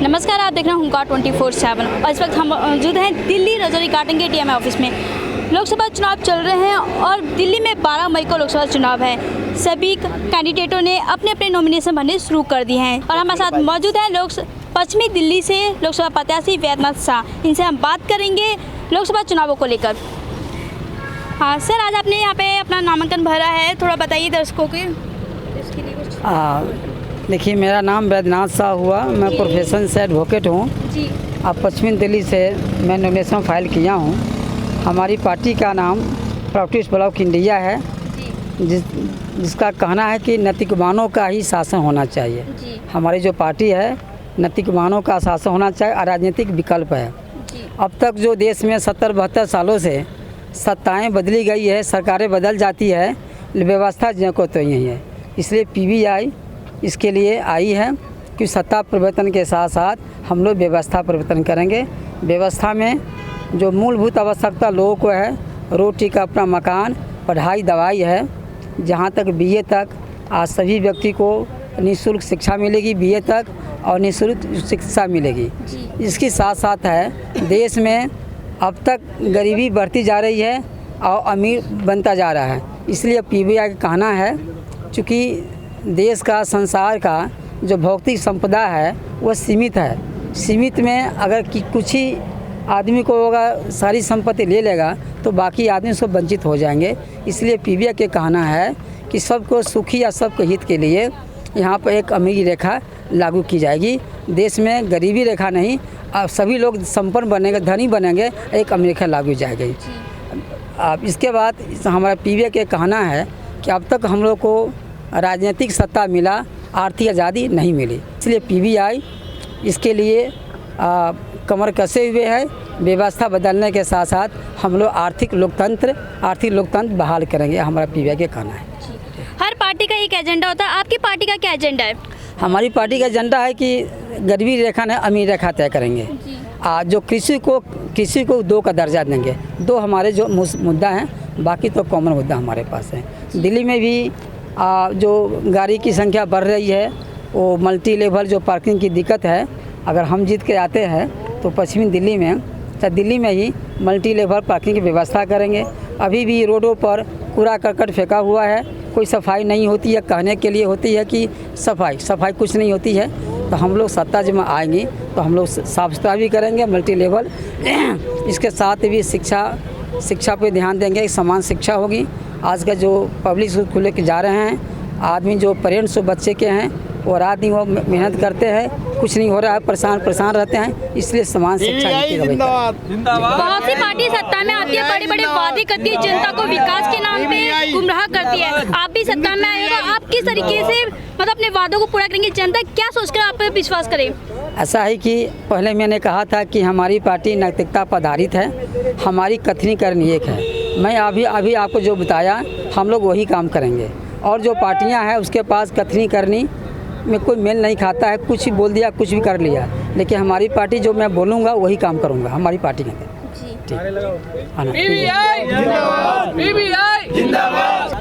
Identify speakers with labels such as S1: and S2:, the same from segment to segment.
S1: नमस्कार, आप देख रहे हैं हुंकार 24/7 और इस वक्त हम मौजूद हैं दिल्ली रजौरी काटन के टीएमए ऑफिस में। लोकसभा चुनाव चल रहे हैं और दिल्ली में 12 मई को लोकसभा चुनाव है। सभी कैंडिडेटों ने अपने अपने नॉमिनेशन भरने शुरू कर दिए हैं और हमारे साथ मौजूद हैं पश्चिमी दिल्ली से लोकसभा प्रत्याशी वैद्यनाथ शाह। इनसे हम बात करेंगे लोकसभा चुनावों को लेकर। हाँ सर, आज आपने यहाँ पे अपना नामांकन भरा है, थोड़ा बताइए दर्शकों के इसके लिए कुछ।
S2: देखिए, मेरा नाम वैद्यनाथ शाह हुआ, मैं प्रोफेशन से एडवोकेट हूँ
S1: जी।
S2: अब पश्चिमी दिल्ली से मैं नॉमिनेशन फाइल किया हूँ। हमारी पार्टी का नाम प्रॉपर्टीज ब्लॉक इंडिया है, जिसका कहना है कि नैतिकवानों का ही शासन होना चाहिए। हमारी जो पार्टी है नैतिकवानों का शासन होना चाहिए, अराजनीतिक विकल्प है। अब तक जो देश में 70-72 सालों से सत्ताएँ बदली गई है, सरकारें बदल जाती है, व्यवस्था जो को तो यही है। इसलिए पीवीआई इसके लिए आई है कि सत्ता परिवर्तन के साथ साथ हम लोग व्यवस्था परिवर्तन करेंगे। व्यवस्था में जो मूलभूत आवश्यकता लोगों को है, रोटी का अपना मकान, पढ़ाई दवाई है, जहाँ तक बीए तक आज सभी व्यक्ति को निःशुल्क शिक्षा मिलेगी, बीए तक और निःशुल्क शिक्षा मिलेगी। इसके साथ साथ है देश में अब तक गरीबी बढ़ती जा रही है और अमीर बनता जा रहा है। इसलिए पीवीआई का कहना है चूँकि देश का संसार का जो भौतिक संपदा है वह सीमित है। सीमित में अगर कुछ ही आदमी को होगा सारी संपत्ति ले लेगा तो बाकी आदमी सब वंचित हो जाएंगे। इसलिए पीवीआई के कहना है कि सबको सुखी या सबके हित के लिए यहाँ पर एक अमीरी रेखा लागू की जाएगी। देश में गरीबी रेखा नहीं, अब सभी लोग संपन्न बनेंगे, धनी बनेंगे, एक अमीरी रेखा लागू जाएगी। अब इसके बाद हमारा पीवीआई के कहना है कि अब तक हम लोग को राजनीतिक सत्ता मिला, आर्थिक आज़ादी नहीं मिली। इसलिए पीवीआई इसके लिए कमर कसे हुए है। व्यवस्था बदलने के साथ साथ हम लोग आर्थिक लोकतंत्र बहाल करेंगे, हमारा पीवीआई के कहना है।
S1: हर पार्टी का एक एजेंडा होता है, आपकी पार्टी का क्या एजेंडा है?
S2: हमारी पार्टी का एजेंडा है कि गरीबी रेखा ने अमीर रेखा तय करेंगे। जो कृषि को 2 का दर्जा देंगे। 2 हमारे जो मुद्दा हैं, बाकी तो कॉमन मुद्दा हमारे पास है। दिल्ली में भी जो गाड़ी की संख्या बढ़ रही है, वो मल्टी लेवल जो पार्किंग की दिक्कत है, अगर हम जीत के आते हैं तो पश्चिमी दिल्ली में ही मल्टी लेवल पार्किंग की व्यवस्था करेंगे। अभी भी रोडों पर कूड़ा करकट फेंका हुआ है, कोई सफाई नहीं होती है। कहने के लिए होती है कि सफाई कुछ नहीं होती है। तो हम लोग सत्ता जब आएंगी तो हम लोग साफ सुथरा भी करेंगे, मल्टी लेवल। इसके साथ भी शिक्षा पे ध्यान देंगे, समान शिक्षा होगी। आज का जो पब्लिक स्कूल खुले के जा रहे हैं, आदमी जो पेरेंट्स बच्चे के हैं वो रात दिन वो मेहनत करते हैं, कुछ नहीं हो रहा है, परेशान रहते हैं। इसलिए समान शिक्षा
S1: बहुत सी पार्टी सत्ता में आती है, बड़े बड़े वादे करती है, जनता को विकास के नाम पे गुमराह करती है। आप भी सत्ता में आए तो आप किस तरीके से अपने वादों को पूरा करेंगे? जनता क्या सोचकर आप पे विश्वास करे?
S2: ऐसा है कि पहले मैंने कहा था कि हमारी पार्टी नैतिकता पर आधारित है, हमारी कथनी करनी एक है। मैं अभी आपको जो बताया हम लोग वही काम करेंगे। और जो पार्टियां हैं उसके पास कथनी करनी में कोई मेल नहीं खाता है, कुछ भी बोल दिया, कुछ भी कर लिया। लेकिन हमारी पार्टी जो मैं बोलूँगा वही काम करूँगा, हमारी पार्टी के।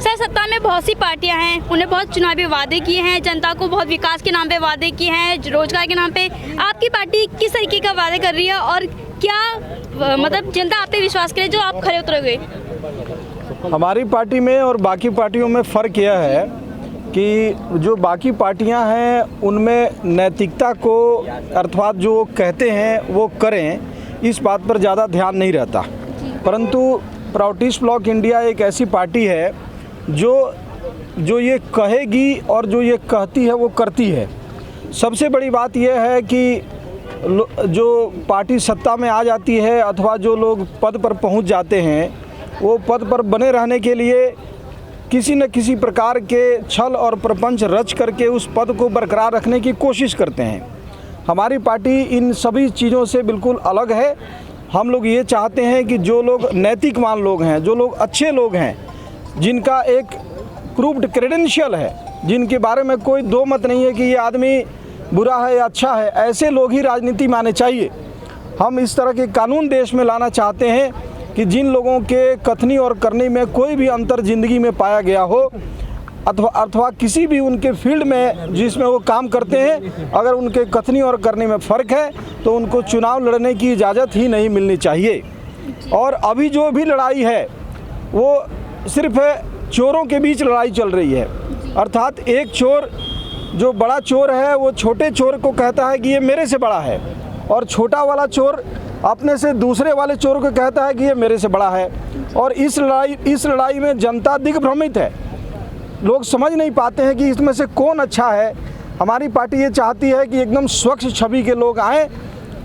S1: सर, सत्ता में बहुत सी पार्टियां हैं, उन्हें बहुत चुनावी वादे किए हैं, जनता को बहुत विकास के नाम पे वादे किए हैं, रोजगार के नाम पे। आपकी पार्टी किस तरीके का वादे कर रही है और क्या जनता आप पे विश्वास करे जो आप खरे उतरोगे?
S3: हमारी पार्टी में और बाकी पार्टियों में फ़र्क यह है कि जो बाकी पार्टियां हैं उनमें नैतिकता को अर्थात जो कहते हैं वो करें, इस बात पर ज़्यादा ध्यान नहीं रहता। परंतु प्रॉपर्टीज ब्लॉक इंडिया एक ऐसी पार्टी है जो ये कहेगी और जो ये कहती है वो करती है। सबसे बड़ी बात यह है कि जो पार्टी सत्ता में आ जाती है अथवा जो लोग पद पर पहुंच जाते हैं, वो पद पर बने रहने के लिए किसी न किसी प्रकार के छल और प्रपंच रच करके उस पद को बरकरार रखने की कोशिश करते हैं। हमारी पार्टी इन सभी चीज़ों से बिल्कुल अलग है। हम लोग ये चाहते हैं कि जो लोग नैतिकवान लोग हैं, जो लोग अच्छे लोग हैं, जिनका एक प्रूव्ड क्रेडेंशियल है, जिनके बारे में कोई दो मत नहीं है कि ये आदमी बुरा है या अच्छा है, ऐसे लोग ही राजनीति में आने चाहिए। हम इस तरह के कानून देश में लाना चाहते हैं कि जिन लोगों के कथनी और करनी में कोई भी अंतर ज़िंदगी में पाया गया हो, अथवा किसी भी उनके फील्ड में जिसमें वो काम करते हैं, अगर उनके कथनी और करने में फ़र्क है तो उनको चुनाव लड़ने की इजाज़त ही नहीं मिलनी चाहिए। और अभी जो भी लड़ाई है वो सिर्फ चोरों के बीच लड़ाई चल रही है, अर्थात एक चोर जो बड़ा चोर है वो छोटे चोर को कहता है कि ये मेरे से बड़ा है, और छोटा वाला चोर अपने से दूसरे वाले चोर को कहता है कि ये मेरे से बड़ा है। और इस लड़ाई में जनता दिग्भ्रमित है, लोग समझ नहीं पाते हैं कि इसमें से कौन अच्छा है। हमारी पार्टी ये चाहती है कि एकदम स्वच्छ छवि के लोग आएँ,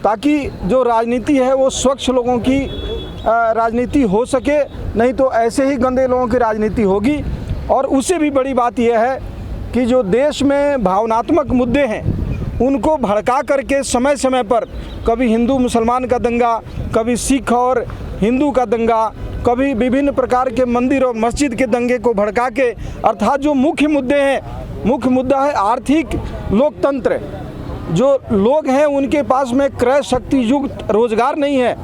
S3: ताकि जो राजनीति है वो स्वच्छ लोगों की राजनीति हो सके, नहीं तो ऐसे ही गंदे लोगों की राजनीति होगी। और उससे भी बड़ी बात यह है कि जो देश में भावनात्मक मुद्दे हैं उनको भड़का करके समय समय पर कभी हिंदू मुसलमान का दंगा, कभी सिख और हिंदू का दंगा, कभी विभिन्न प्रकार के मंदिर और मस्जिद के दंगे को भड़का के, अर्थात जो मुख्य मुद्दे हैं, मुख्य मुद्दा है आर्थिक लोकतंत्र। जो लोग हैं उनके पास में क्रय शक्ति युक्त रोजगार नहीं है।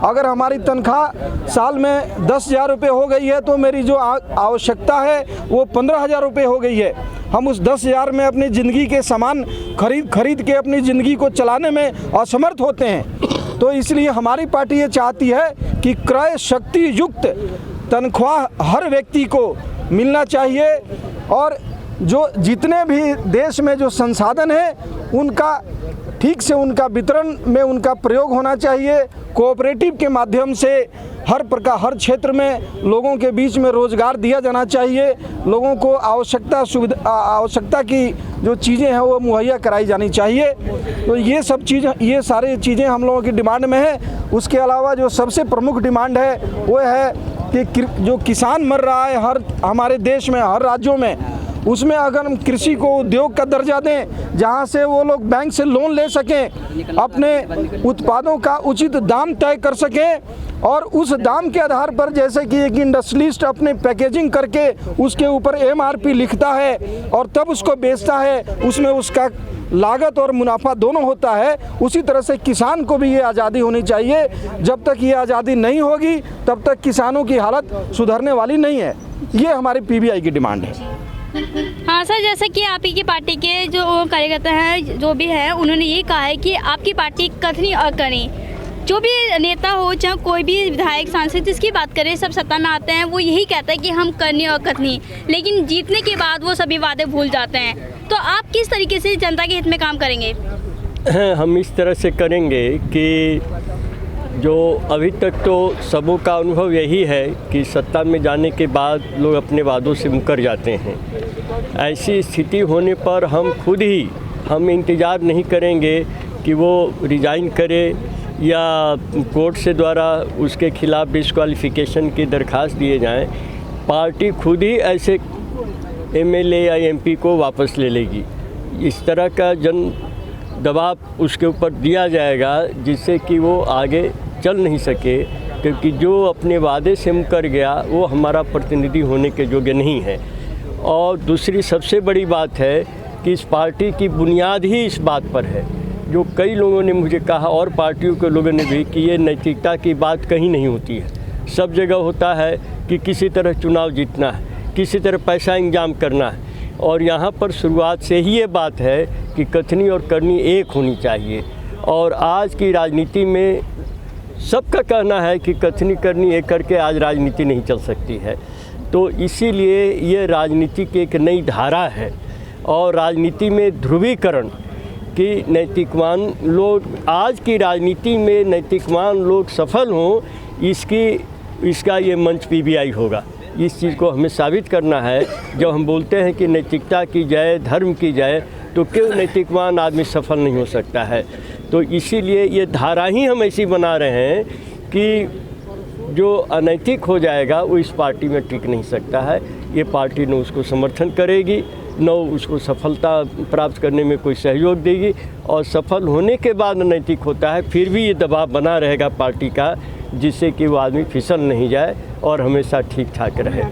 S3: अगर हमारी तनख्वाह साल में 10,000 रुपये हो गई है तो मेरी जो आवश्यकता है वो 15,000 रुपये हो गई है। हम उस 10,000 में अपनी ज़िंदगी के सामान खरीद के अपनी ज़िंदगी को चलाने में असमर्थ होते हैं। तो इसलिए हमारी पार्टी ये चाहती है कि क्रय शक्ति युक्त तनख्वाह हर व्यक्ति को मिलना चाहिए, और जो जितने भी देश में जो संसाधन है उनका ठीक से उनका वितरण में उनका प्रयोग होना चाहिए। कोऑपरेटिव के माध्यम से हर क्षेत्र में लोगों के बीच में रोज़गार दिया जाना चाहिए। लोगों को आवश्यकता की जो चीज़ें हैं वो मुहैया कराई जानी चाहिए। तो ये सारी चीज़ें हम लोगों की डिमांड में है। उसके अलावा जो सबसे प्रमुख डिमांड है वो है कि जो किसान मर रहा है हमारे देश में हर राज्यों में, उसमें अगर हम कृषि को उद्योग का दर्जा दें, जहां से वो लोग बैंक से लोन ले सकें, अपने उत्पादों का उचित दाम तय कर सकें, और उस दाम के आधार पर जैसे कि एक इंडस्ट्रियलिस्ट अपने पैकेजिंग करके उसके ऊपर MRP लिखता है और तब उसको बेचता है, उसमें उसका लागत और मुनाफा दोनों होता है, उसी तरह से किसान को भी ये आज़ादी होनी चाहिए। जब तक ये आज़ादी नहीं होगी तब तक किसानों की हालत सुधरने वाली नहीं है। ये हमारी PBI की डिमांड है।
S1: हाँ सर, जैसा कि आप ही की पार्टी के जो कार्यकर्ता हैं जो भी है उन्होंने ये कहा है कि आपकी पार्टी कथनी और करनी, जो भी नेता हो चाहे कोई भी विधायक सांसद जिसकी बात करें, सब सत्ता में आते हैं वो यही कहता है कि हम करनी और कथनी, लेकिन जीतने के बाद वो सभी वादे भूल जाते हैं। तो आप किस तरीके से जनता के हित में काम करेंगे?
S4: हम इस तरह से करेंगे कि जो अभी तक तो सबों का अनुभव यही है कि सत्ता में जाने के बाद लोग अपने वादों से मुकर जाते हैं। ऐसी स्थिति होने पर हम इंतज़ार नहीं करेंगे कि वो रिज़ाइन करे या कोर्ट से द्वारा उसके खिलाफ डिस्क्वालिफिकेशन की दरखास्त दिए जाएं। पार्टी खुद ही ऐसे MLA या MP को वापस ले लेगी। इस तरह का जन दबाव उसके ऊपर दिया जाएगा जिससे कि वो आगे चल नहीं सके, क्योंकि जो अपने वादे से मुकर गया वो हमारा प्रतिनिधि होने के योग्य नहीं है। और दूसरी सबसे बड़ी बात है कि इस पार्टी की बुनियाद ही इस बात पर है, जो कई लोगों ने मुझे कहा और पार्टियों के लोगों ने भी, कि ये नैतिकता की बात कहीं नहीं होती है। सब जगह होता है कि किसी तरह चुनाव जीतना है, किसी तरह पैसा इंतजाम करना है, और यहाँ पर शुरुआत से ही ये बात है कि कथनी और करनी एक होनी चाहिए। और आज की राजनीति में सबका कहना है कि कथनी करनी एक करके आज राजनीति नहीं चल सकती है। तो इसीलिए ये राजनीति की एक नई धारा है, और राजनीति में ध्रुवीकरण कि नैतिकवान लोग, आज की राजनीति में नैतिकवान लोग सफल हों, इसका ये मंच PBI होगा। इस चीज़ को हमें साबित करना है। जब हम बोलते हैं कि नैतिकता की जाए, धर्म की जाए, तो क्यों नैतिकवान आदमी सफल नहीं हो सकता है। तो इसीलिए ये धारा ही हम ऐसी बना रहे हैं कि जो अनैतिक हो जाएगा वो इस पार्टी में टिक नहीं सकता है। ये पार्टी न उसको समर्थन करेगी, न उसको सफलता प्राप्त करने में कोई सहयोग देगी, और सफल होने के बाद नैतिक होता है फिर भी ये दबाव बना रहेगा पार्टी का, जिससे कि वो आदमी फिसल नहीं जाए और हमेशा ठीक ठाक रहे।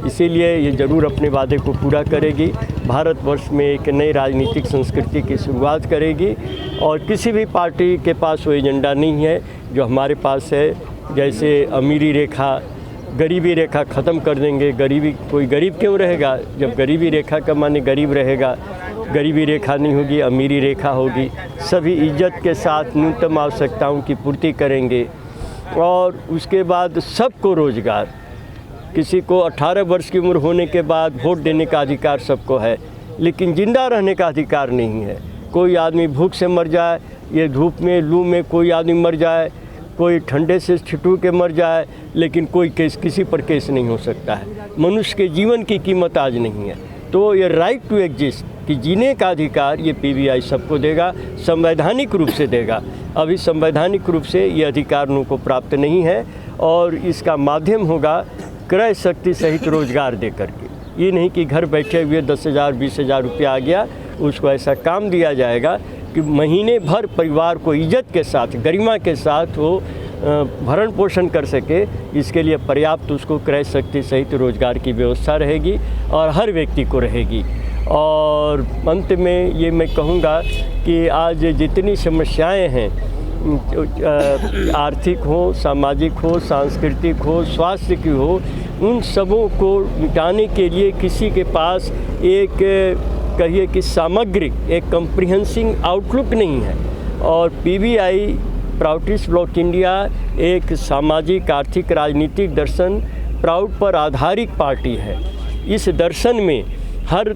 S4: इसीलिए ये ज़रूर अपने वादे को पूरा करेगी, भारतवर्ष में एक नई राजनीतिक संस्कृति की शुरुआत करेगी, और किसी भी पार्टी के पास वो एजेंडा नहीं है जो हमारे पास है। जैसे अमीरी रेखा गरीबी रेखा ख़त्म कर देंगे। गरीबी, कोई गरीब क्यों रहेगा जब गरीबी रेखा का माने गरीब रहेगा। गरीबी रेखा नहीं होगी, अमीरी रेखा होगी। सभी इज्जत के साथ न्यूनतम आवश्यकताओं की पूर्ति करेंगे और उसके बाद सबको रोज़गार। किसी को 18 वर्ष की उम्र होने के बाद वोट देने का अधिकार सबको है, लेकिन ज़िंदा रहने का अधिकार नहीं है। कोई आदमी भूख से मर जाए, ये धूप में लू में कोई आदमी मर जाए, कोई ठंडे से छिटू के मर जाए, लेकिन कोई केस किसी पर केस नहीं हो सकता है। मनुष्य के जीवन की कीमत आज नहीं है। तो ये राइट टू एग्जिस्ट कि जीने का अधिकार ये पीवीआई सबको देगा, संवैधानिक रूप से देगा। अभी संवैधानिक रूप से ये अधिकार उनको को प्राप्त नहीं है और इसका माध्यम होगा क्रय शक्ति सहित रोजगार दे करके। ये नहीं कि घर बैठे हुए 10,000 20,000 रुपया आ गया, उसको ऐसा काम दिया जाएगा कि महीने भर परिवार को इज्जत के साथ, गरिमा के साथ वो भरण पोषण कर सके। इसके लिए पर्याप्त उसको क्रय शक्ति सहित रोजगार की व्यवस्था रहेगी और हर व्यक्ति को रहेगी। और अंत में ये मैं कहूँगा कि आज जितनी समस्याएं हैं, आर्थिक हो, सामाजिक हो, सांस्कृतिक हो, स्वास्थ्य की हो, उन सबों को मिटाने के लिए किसी के पास एक कहिए कि सामग्रिक, एक कम्प्रिहेंसिव आउटलुक नहीं है। और पीवीआई प्राउडिस्ट ब्लॉक इंडिया एक सामाजिक, आर्थिक, राजनीतिक दर्शन प्राउड पर आधारित पार्टी है। इस दर्शन में हर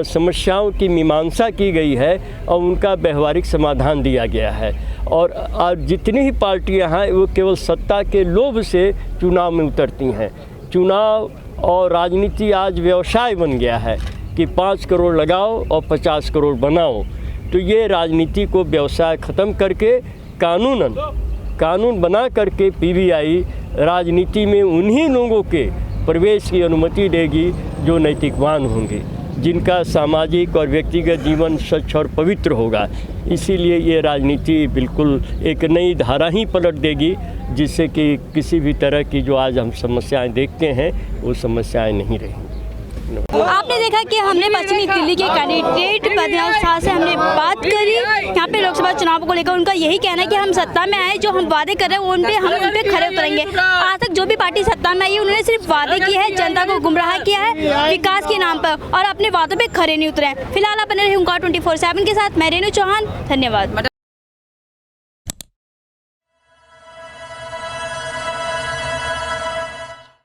S4: समस्याओं की मीमांसा की गई है और उनका व्यवहारिक समाधान दिया गया है। और आज जितनी ही पार्टियां हैं वो केवल सत्ता के लोभ से चुनाव में उतरती हैं। चुनाव और राजनीति आज व्यवसाय बन गया है कि 5 करोड़ लगाओ और 50 करोड़ बनाओ। तो ये राजनीति को व्यवसाय ख़त्म करके कानून बना करके पीवीआई राजनीति में उन्हीं लोगों के प्रवेश की अनुमति देगी जो नैतिकवान होंगे, जिनका सामाजिक और व्यक्तिगत जीवन स्वच्छ और पवित्र होगा। इसीलिए ये राजनीति बिल्कुल एक नई धारा ही पलट देगी, जिससे कि किसी भी तरह की जो आज हम समस्याएं देखते हैं वो समस्याएं नहीं रहेंगी।
S1: आपने देखा कि हमने पश्चिमी दिल्ली के कैंडिडेट बद्रीनाथ शाह से हमने बात करी यहाँ पे लोकसभा चुनाव को लेकर। उनका यही कहना है कि हम सत्ता में आए, जो हम वादे कर रहे हैं हम उन पे खरे उतरेंगे। आज तक जो भी पार्टी सत्ता में आई है उन्होंने सिर्फ वादे किए हैं, जनता को गुमराह किया है विकास के नाम पर और अपने वादों पे खरे नहीं उतरे हैं। फिलहाल आप बने रहे हुंकार 24/7 के साथ। मैं रेनू चौहान, धन्यवाद।